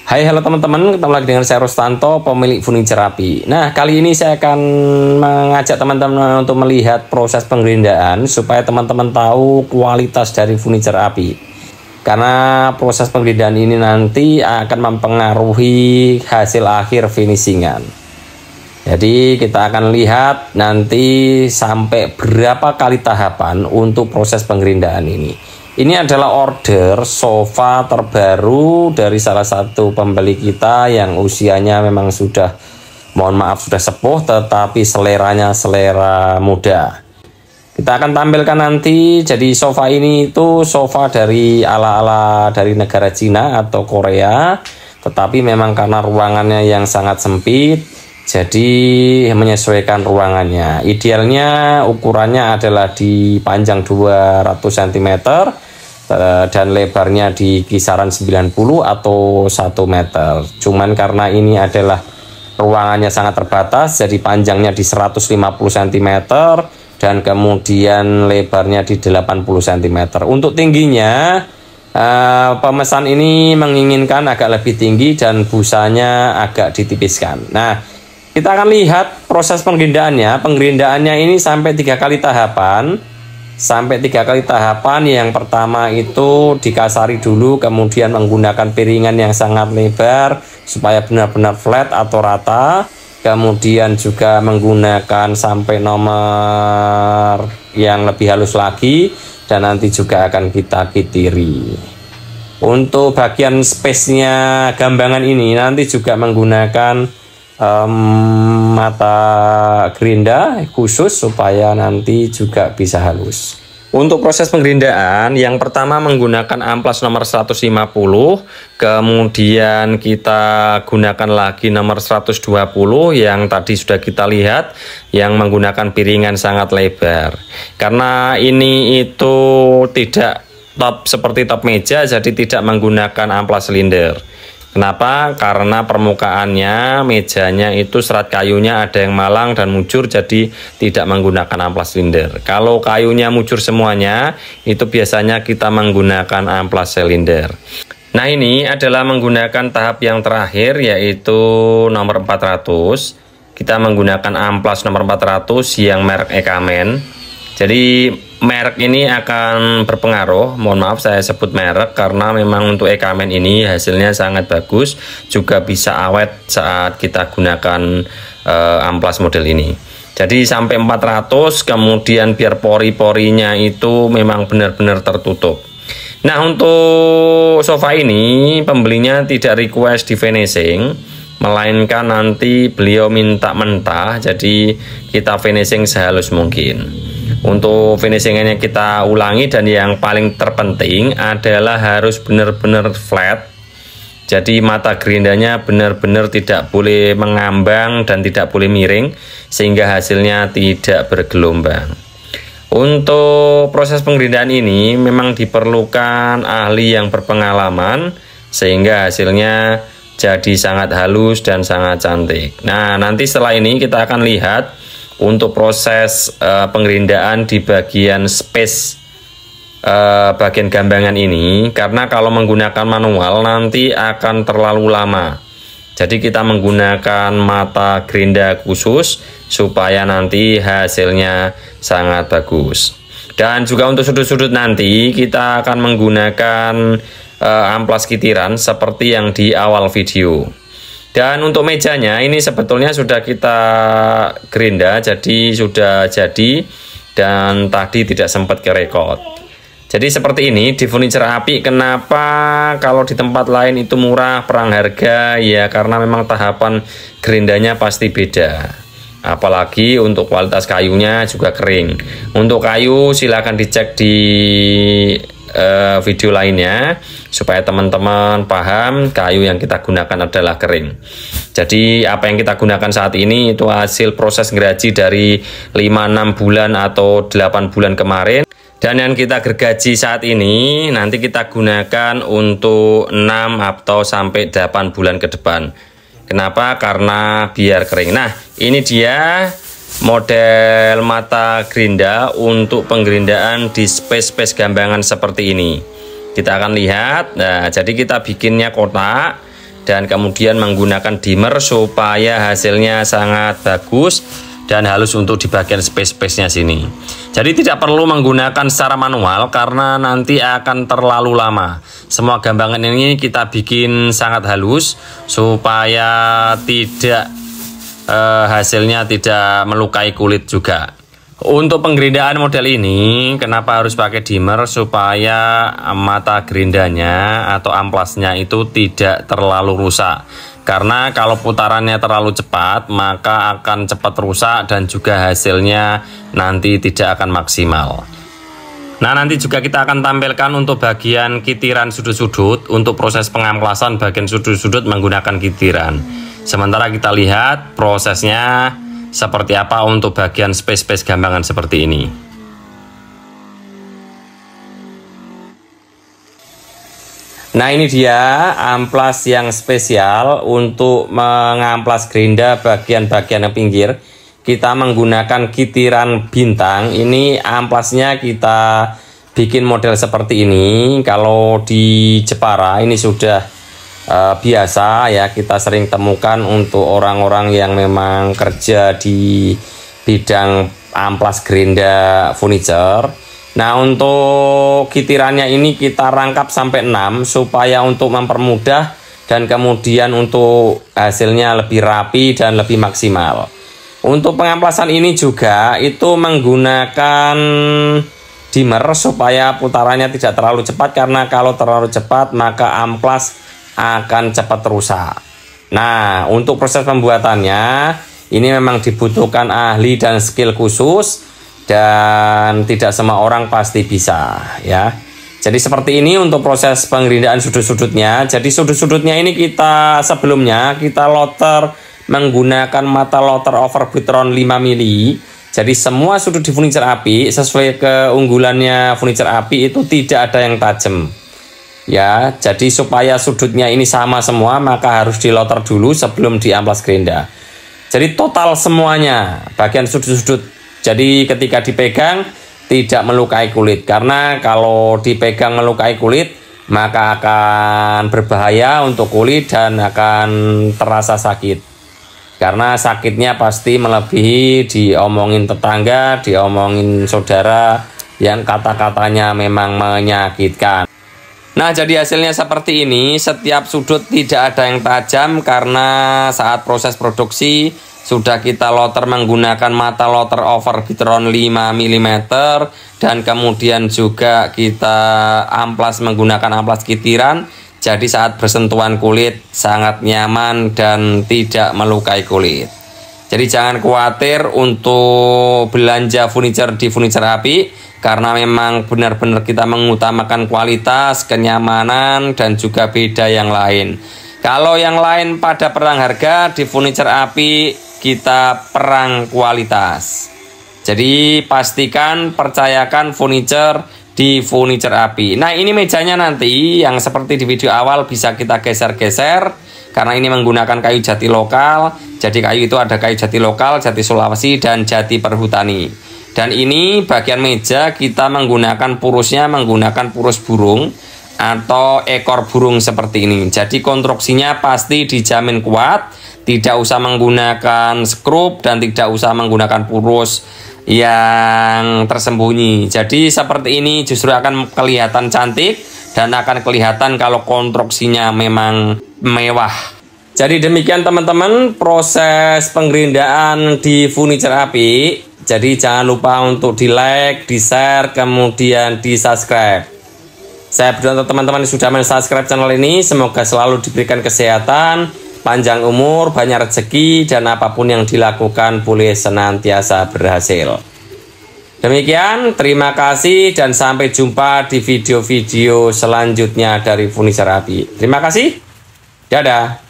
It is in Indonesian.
Hai, halo teman-teman, ketemu lagi dengan saya Rustanto, pemilik furniture Api. Nah, kali ini saya akan mengajak teman-teman untuk melihat proses penggerindaan supaya teman-teman tahu kualitas dari furniture Api. Karena proses penggerindaan ini nanti akan mempengaruhi hasil akhir finishingan. Jadi kita akan lihat nanti sampai berapa kali tahapan untuk proses penggerindaan ini. Ini adalah order sofa terbaru dari salah satu pembeli kita yang usianya memang sudah, mohon maaf, sudah sepuh, tetapi seleranya selera muda. Kita akan tampilkan nanti. Jadi sofa ini itu sofa dari ala-ala dari negara Cina atau Korea, tetapi memang karena ruangannya yang sangat sempit, jadi menyesuaikan ruangannya. Idealnya ukurannya adalah di panjang 200 cm dan lebarnya di kisaran 90 atau 1 meter. Cuman karena ini adalah ruangannya sangat terbatas, jadi panjangnya di 150 cm dan kemudian lebarnya di 80 cm. Untuk tingginya, pemesan ini menginginkan agak lebih tinggi dan busanya agak ditipiskan. Nah, kita akan lihat proses penggerindaannya. Penggerindaannya ini sampai 3 kali tahapan. Yang pertama itu dikasari dulu, kemudian menggunakan piringan yang sangat lebar supaya benar-benar flat atau rata. Kemudian juga menggunakan sampai nomor yang lebih halus lagi, dan nanti juga akan kita kitiri. Untuk bagian space-nya gambangan ini nanti juga menggunakan mata gerinda khusus supaya nanti juga bisa halus. Untuk proses penggerindaan, yang pertama menggunakan amplas nomor 150, kemudian kita gunakan lagi nomor 120 yang tadi sudah kita lihat, yang menggunakan piringan sangat lebar. Karena ini itu tidak top seperti top meja, jadi tidak menggunakan amplas silinder. Kenapa? Karena permukaannya, mejanya itu serat kayunya ada yang malang dan mujur, jadi tidak menggunakan amplas silinder. Kalau kayunya mujur semuanya, itu biasanya kita menggunakan amplas silinder. Nah, ini adalah menggunakan tahap yang terakhir, yaitu nomor 400. Kita menggunakan amplas nomor 400 yang merek Ekamen. Jadi merek ini akan berpengaruh, mohon maaf saya sebut merek karena memang untuk Ekamen ini hasilnya sangat bagus, juga bisa awet saat kita gunakan amplas model ini. Jadi sampai 400, kemudian biar pori-porinya itu memang benar-benar tertutup. Nah, untuk sofa ini pembelinya tidak request di finishing, melainkan nanti beliau minta mentah, jadi kita finishing sehalus mungkin. Untuk finishingnya kita ulangi, dan yang paling terpenting adalah harus benar-benar flat. Jadi mata gerindanya benar-benar tidak boleh mengambang dan tidak boleh miring, sehingga hasilnya tidak bergelombang. Untuk proses penggerindaan ini memang diperlukan ahli yang berpengalaman, sehingga hasilnya jadi sangat halus dan sangat cantik. Nah, nanti setelah ini kita akan lihat untuk proses penggerindaan di bagian space bagian gambangan ini, karena kalau menggunakan manual nanti akan terlalu lama. Jadi kita menggunakan mata gerinda khusus supaya nanti hasilnya sangat bagus. Dan juga untuk sudut-sudut nanti kita akan menggunakan amplas kitiran seperti yang di awal video. Dan untuk mejanya ini sebetulnya sudah kita gerinda, jadi sudah jadi, dan tadi tidak sempat kerekod. Jadi seperti ini di furniture Api. Kenapa kalau di tempat lain itu murah perang harga? Ya karena memang tahapan gerindanya pasti beda. Apalagi untuk kualitas kayunya juga kering. Untuk kayu silakan dicek di video lainnya supaya teman-teman paham kayu yang kita gunakan adalah kering. Jadi apa yang kita gunakan saat ini itu hasil proses geraji dari 5-6 bulan atau 8 bulan kemarin, dan yang kita gergaji saat ini nanti kita gunakan untuk 6 atau sampai 8 bulan ke depan. Kenapa? Karena biar kering. Nah, ini dia model mata gerinda untuk penggerindaan di space-space gambangan seperti ini. Kita akan lihat. Nah, jadi kita bikinnya kotak dan kemudian menggunakan dimmer supaya hasilnya sangat bagus dan halus untuk di bagian space-nya sini. Jadi tidak perlu menggunakan secara manual karena nanti akan terlalu lama. Semua gambangan ini kita bikin sangat halus supaya tidak hasilnya tidak melukai kulit juga. Untuk penggerindaan model ini kenapa harus pakai dimmer, supaya mata gerindanya atau amplasnya itu tidak terlalu rusak. Karena kalau putarannya terlalu cepat maka akan cepat rusak dan juga hasilnya nanti tidak akan maksimal. Nah, nanti juga kita akan tampilkan untuk bagian kitiran sudut-sudut. Untuk proses pengamplasan bagian sudut-sudut menggunakan kitiran. Sementara kita lihat prosesnya seperti apa untuk bagian space gambangan seperti ini. Nah, ini dia amplas yang spesial untuk mengamplas gerinda bagian-bagian pinggir. Kita menggunakan kitiran bintang. Ini amplasnya kita bikin model seperti ini. Kalau di Jepara ini sudah biasa ya, kita sering temukan untuk orang-orang yang memang kerja di bidang amplas gerinda furniture. Nah, untuk kitirannya ini kita rangkap sampai 6 supaya untuk mempermudah dan kemudian untuk hasilnya lebih rapi dan lebih maksimal. Untuk pengamplasan ini juga itu menggunakan dimmer supaya putarannya tidak terlalu cepat, karena kalau terlalu cepat maka amplas akan cepat rusak. Nah, untuk proses pembuatannya ini memang dibutuhkan ahli dan skill khusus dan tidak semua orang pasti bisa ya. Jadi seperti ini untuk proses pengerindaan sudut-sudutnya. Jadi sudut-sudutnya ini kita sebelumnya kita loter menggunakan mata loter Overbitron 5 mili. Jadi semua sudut di furniture api sesuai keunggulannya furniture api itu tidak ada yang tajam. Ya, jadi supaya sudutnya ini sama semua maka harus diloter dulu sebelum diamplas gerinda. Jadi total semuanya bagian sudut-sudut. Jadi ketika dipegang tidak melukai kulit, karena kalau dipegang melukai kulit maka akan berbahaya untuk kulit dan akan terasa sakit. Karena sakitnya pasti melebihi diomongin tetangga, diomongin saudara yang kata-katanya memang menyakitkan. Nah, jadi hasilnya seperti ini. Setiap sudut tidak ada yang tajam karena saat proses produksi sudah kita loter menggunakan mata loter Overbitron 5 mm dan kemudian juga kita amplas menggunakan amplas kitiran. Jadi saat bersentuhan kulit sangat nyaman dan tidak melukai kulit. Jadi jangan khawatir untuk belanja furniture di furniture api, karena memang benar-benar kita mengutamakan kualitas, kenyamanan, dan juga beda yang lain. Kalau yang lain pada perang harga, di furniture api kita perang kualitas. Jadi pastikan, percayakan furniture di furniture api. Nah, ini mejanya nanti yang seperti di video awal bisa kita geser-geser karena ini menggunakan kayu jati lokal. Jadi kayu itu ada kayu jati lokal, jati Sulawesi, dan jati perhutani. Dan ini bagian meja kita menggunakan purusnya menggunakan purus burung atau ekor burung seperti ini. Jadi konstruksinya pasti dijamin kuat, tidak usah menggunakan skrup dan tidak usah menggunakan purus yang tersembunyi. Jadi seperti ini justru akan kelihatan cantik dan akan kelihatan kalau konstruksinya memang mewah. Jadi demikian teman-teman proses penggerindaan di furniture api. Jadi jangan lupa untuk di like, di share, kemudian di subscribe. Saya berdoa untuk teman-teman yang sudah men-subscribe channel ini, semoga selalu diberikan kesehatan, panjang umur, banyak rezeki, dan apapun yang dilakukan boleh senantiasa berhasil. Demikian, terima kasih dan sampai jumpa di video-video selanjutnya dari furniture api. Terima kasih, dadah.